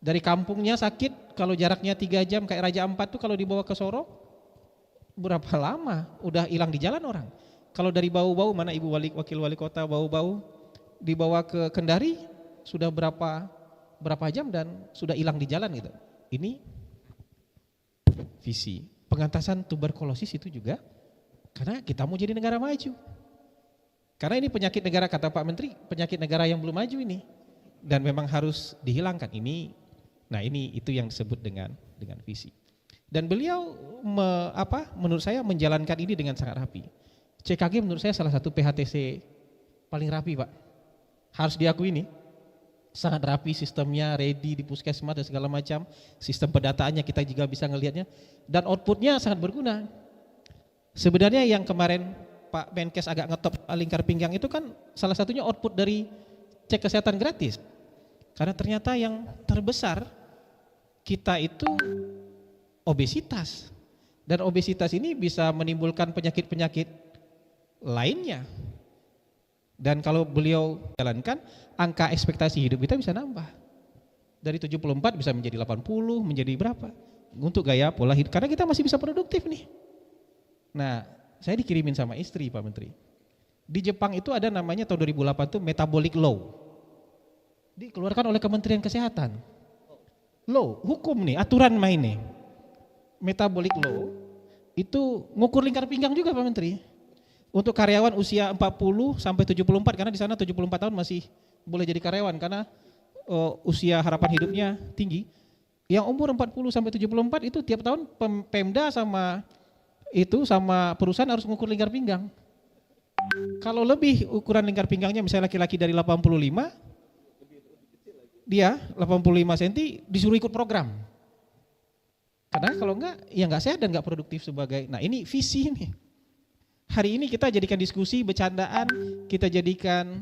Dari kampungnya sakit, kalau jaraknya 3 jam kayak Raja Ampat tuh kalau dibawa ke Sorong, berapa lama? Udah hilang di jalan orang. Kalau dari Bau-Bau, mana Ibu Wakil Wali Kota Bau-Bau, dibawa ke Kendari, sudah berapa jam dan sudah hilang di jalan gitu. Ini visi. Pengentasan tuberkulosis itu juga karena kita mau jadi negara maju. Karena ini penyakit negara, kata Pak Menteri, penyakit negara yang belum maju ini. Dan memang harus dihilangkan ini. Nah ini itu yang disebut dengan visi. Dan beliau menurut saya menjalankan ini dengan sangat rapi. CKG menurut saya salah satu PHTC paling rapi Pak. Harus diakui ini. Sangat rapi sistemnya, ready di puskesmas dan segala macam. Sistem pendataannya kita juga bisa ngelihatnya. Dan outputnya sangat berguna. Sebenarnya yang kemarin Pak Menkes agak ngetop lingkar pinggang itu kan salah satunya output dari cek kesehatan gratis. Karena ternyata yang terbesar kita itu obesitas. Dan obesitas ini bisa menimbulkan penyakit-penyakit lainnya. Dan kalau beliau jalankan, angka ekspektasi hidup kita bisa nambah. Dari 74 bisa menjadi 80, menjadi berapa? Untuk gaya pola hidup, karena kita masih bisa produktif nih. Nah, saya dikirimin sama istri Pak Menteri. Di Jepang itu ada namanya tahun 2008 itu metabolic law. Dikeluarkan oleh Kementerian Kesehatan. Law, hukum nih, aturan main nih. Metabolic law itu ngukur lingkar pinggang juga Pak Menteri. Untuk karyawan usia 40 sampai 74 karena di sana 74 tahun masih boleh jadi karyawan karena usia harapan hidupnya tinggi. Yang umur 40 sampai 74 itu tiap tahun Pemda sama perusahaan harus mengukur lingkar pinggang. Kalau lebih ukuran lingkar pinggangnya misalnya laki-laki dari 85, dia 85 cm disuruh ikut program. Karena kalau enggak, ya enggak sehat dan enggak produktif sebagai, nah ini visi nih. Hari ini kita jadikan diskusi, bercandaan, kita jadikan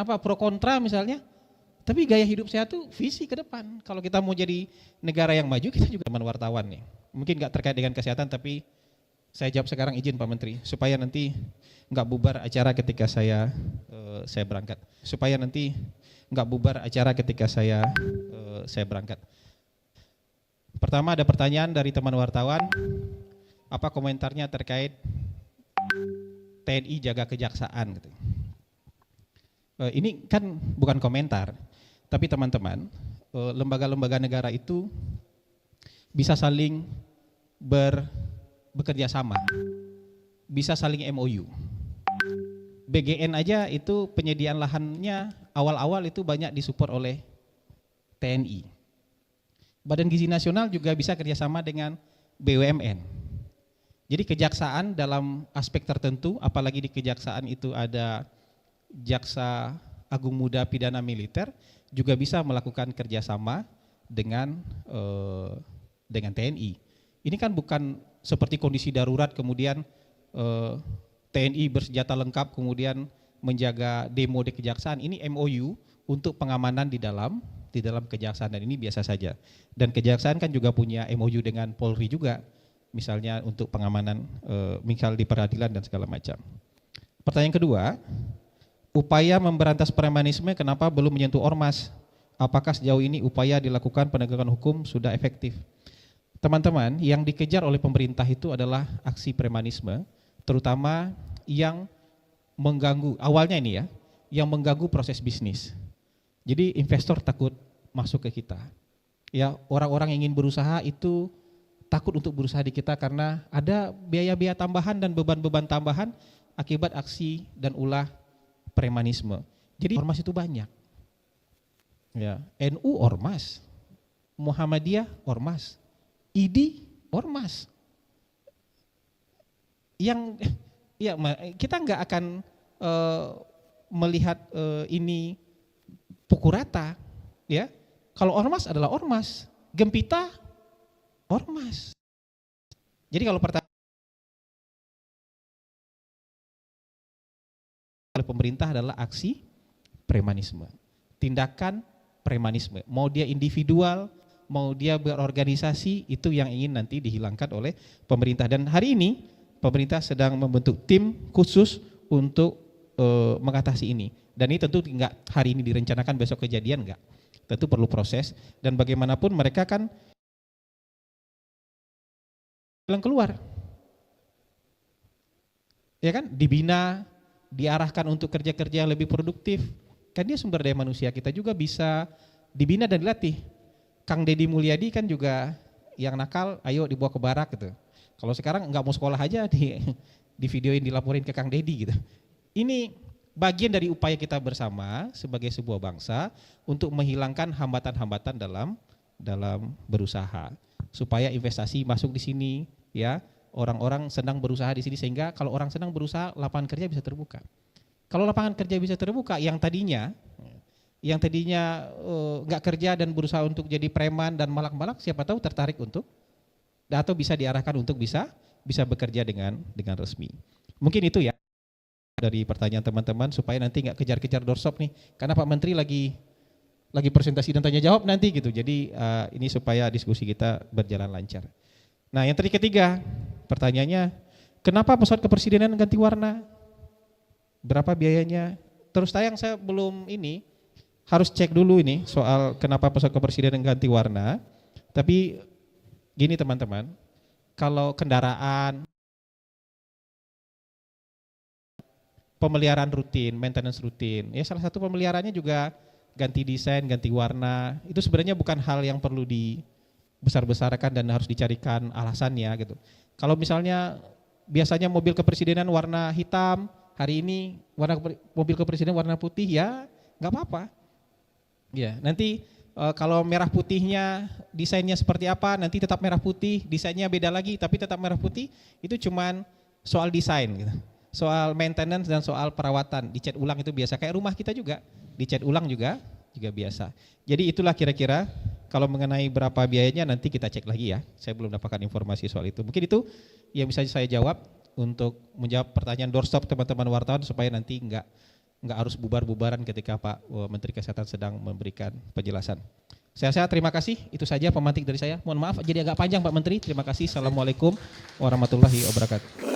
apa, pro kontra misalnya. Tapi gaya hidup sehat itu visi ke depan. Kalau kita mau jadi negara yang maju, kita juga teman wartawan nih. Mungkin enggak terkait dengan kesehatan, tapi saya jawab sekarang izin Pak Menteri, supaya nanti enggak bubar acara ketika saya berangkat. Supaya nanti enggak bubar acara ketika saya berangkat. Pertama ada pertanyaan dari teman wartawan, apa komentarnya terkait TNI jaga kejaksaan gitu. Ini kan bukan komentar, tapi teman-teman, lembaga-lembaga negara itu bisa saling bekerja sama, bisa saling MOU. BGN aja itu penyediaan lahannya awal-awal itu banyak disupport oleh TNI. Badan Gizi Nasional juga bisa kerjasama dengan BUMN. Jadi kejaksaan dalam aspek tertentu, apalagi di kejaksaan itu ada Jaksa Agung Muda Pidana Militer, juga bisa melakukan kerjasama dengan TNI. Ini kan bukan seperti kondisi darurat kemudian TNI bersenjata lengkap kemudian menjaga demo di kejaksaan. Ini MOU untuk pengamanan di dalam kejaksaan dan ini biasa saja. Dan kejaksaan kan juga punya MOU dengan Polri juga, misalnya untuk pengamanan misal di peradilan dan segala macam. Pertanyaan kedua, upaya memberantas premanisme kenapa belum menyentuh ormas? Apakah sejauh ini upaya dilakukan penegakan hukum sudah efektif? Teman-teman, yang dikejar oleh pemerintah itu adalah aksi premanisme, terutama yang mengganggu, awalnya ini ya, yang mengganggu proses bisnis. Jadi investor takut masuk ke kita. Ya, orang-orang yang ingin berusaha itu takut untuk berusaha di kita karena ada biaya-biaya tambahan dan beban-beban tambahan akibat aksi dan ulah premanisme. Jadi ormas itu banyak. Ya, NU ormas, Muhammadiyah ormas, ID ormas. Yang ya kita nggak akan melihat ini pukul rata, ya. Kalau ormas adalah ormas, Gempita ormas. Jadi kalau pertama oleh pemerintah adalah aksi premanisme, tindakan premanisme. Mau dia individual, mau dia berorganisasi, itu yang ingin nanti dihilangkan oleh pemerintah. Dan hari ini pemerintah sedang membentuk tim khusus untuk mengatasi ini. Dan ini tentu enggak hari ini direncanakan besok kejadian enggak. tentu perlu proses, dan bagaimanapun mereka kan jalan keluar. Ya kan, dibina, diarahkan untuk kerja-kerja yang lebih produktif. Kan dia sumber daya manusia kita juga bisa dibina dan dilatih. Kang Deddy Mulyadi kan juga yang nakal, ayo dibawa ke barak gitu. Kalau sekarang nggak mau sekolah aja di videoin, dilaporin ke Kang Deddy gitu. Ini bagian dari upaya kita bersama sebagai sebuah bangsa untuk menghilangkan hambatan-hambatan dalam berusaha, supaya investasi masuk di sini, ya. Orang-orang senang berusaha di sini, sehingga kalau orang senang berusaha, lapangan kerja bisa terbuka. Kalau lapangan kerja bisa terbuka, yang tadinya nggak kerja dan berusaha untuk jadi preman dan malak-malak, siapa tahu tertarik untuk, atau bisa diarahkan untuk bisa bekerja dengan resmi. Mungkin itu ya dari pertanyaan teman-teman, supaya nanti nggak kejar-kejar doorstop nih, karena Pak Menteri lagi presentasi dan tanya jawab nanti gitu. Jadi ini supaya diskusi kita berjalan lancar. Nah, yang ketiga, pertanyaannya, kenapa pesawat kepresidenan ganti warna? Berapa biayanya? Terus saya belum harus cek dulu ini soal kenapa pesawat kepresidenan ganti warna. Tapi gini teman-teman, kalau kendaraan pemeliharaan rutin, maintenance rutin, ya salah satu pemeliharaannya juga ganti desain, ganti warna. Itu sebenarnya bukan hal yang perlu dibesar-besarkan dan harus dicarikan alasannya gitu. Kalau misalnya biasanya mobil kepresidenan warna hitam, hari ini mobil kepresidenan warna putih, ya nggak apa-apa. Ya, nanti kalau merah putihnya desainnya seperti apa, nanti tetap merah putih, desainnya beda lagi tapi tetap merah putih, itu cuman soal desain gitu. Soal maintenance dan soal perawatan, dicat ulang itu biasa, kayak rumah kita juga, dicat ulang juga biasa. Jadi itulah kira-kira, kalau mengenai berapa biayanya nanti kita cek lagi ya, saya belum dapatkan informasi soal itu. Mungkin itu yang bisa saya jawab untuk menjawab pertanyaan doorstop teman-teman wartawan, supaya nanti enggak harus bubar-bubaran ketika Pak Menteri Kesehatan sedang memberikan penjelasan. Saya terima kasih, itu saja pemantik dari saya. Mohon maaf jadi agak panjang Pak Menteri, terima kasih. Assalamualaikum warahmatullahi wabarakatuh.